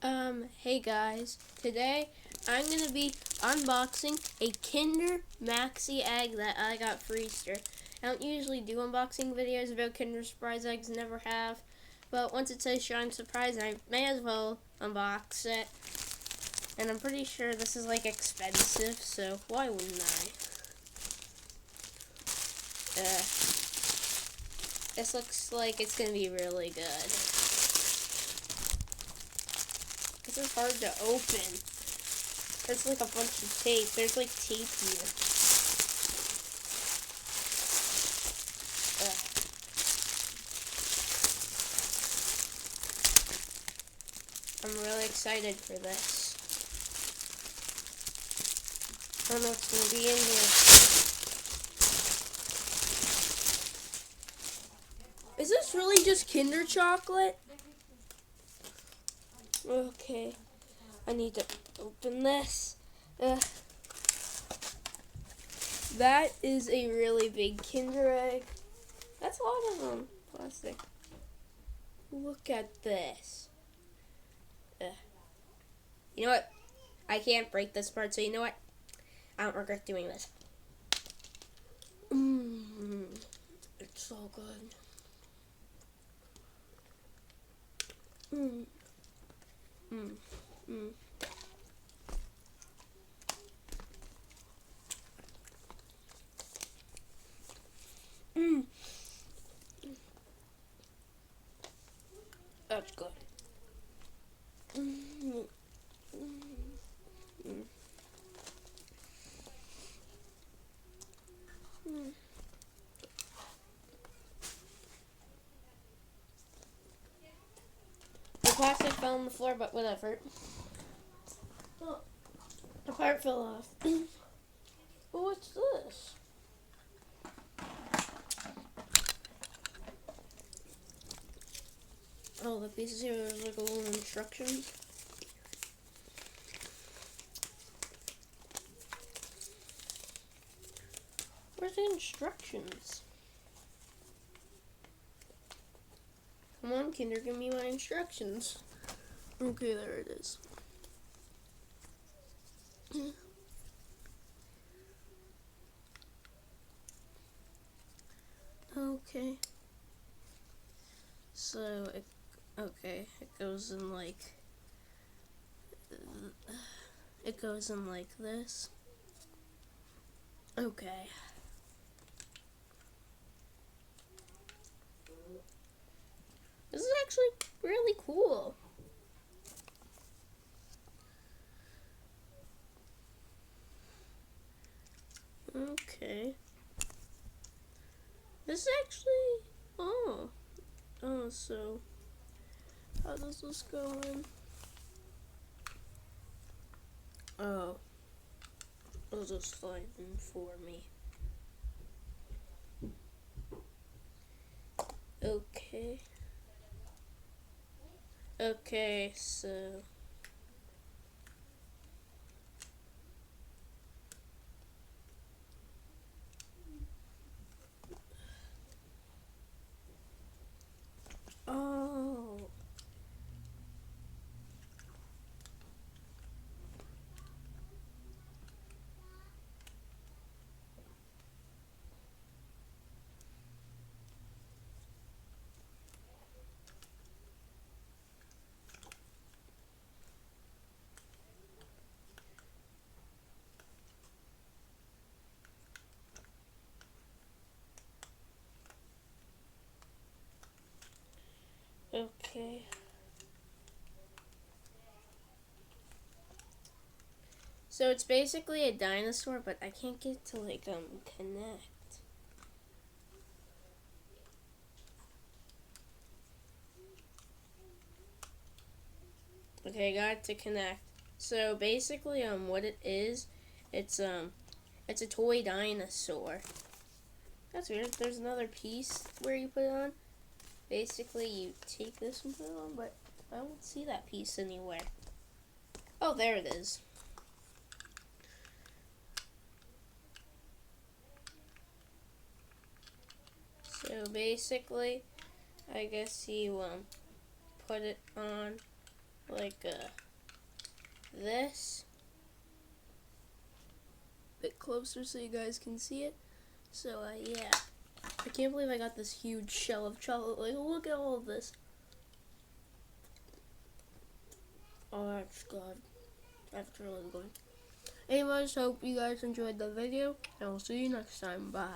Hey guys, today I'm gonna be unboxing a Kinder Maxi egg that I got for Easter. I don't usually do unboxing videos about Kinder Surprise eggs, never have, but once it says Shine Surprise, I may as well unbox it. And I'm pretty sure this is like expensive, so why wouldn't I? This looks like it's gonna be really good. This is hard to open. There's like a bunch of tape. There's like tape here. I'm really excited for this. I don't know what's going to be in here. Is this really just Kinder chocolate? Okay. I need to open this. That is a really big Kinder egg. That's a lot of them. Plastic. Look at this. You know what? I can't break this part, so you know what? I don't regret doing this. It's so good. That's good. The plastic fell on the floor, but whatever. Oh, the part fell off. Oh, what's this? Oh, the pieces here are like a little instructions. Where's the instructions? Come on, Kinder, give me my instructions. Okay, there it is. Okay. So, it goes in like, this. Okay. This is actually really cool. Okay. This is actually, so how does this go in? Oh, it'll just slide in for me. Okay. Okay, so oh. Okay. So it's basically a dinosaur, but I can't get to like connect. Okay, got it to connect. So basically, what it is, it's a toy dinosaur. That's weird. There's another piece where you put it on. Basically, you take this and put it on, but I don't see that piece anywhere. Oh, there it is. So basically, I guess you put it on like this. A bit closer so you guys can see it. So yeah, I can't believe I got this huge shell of chocolate. Like, look at all of this. Oh, that's good. That's really good. Anyways, hope you guys enjoyed the video, and I'll see you next time. Bye.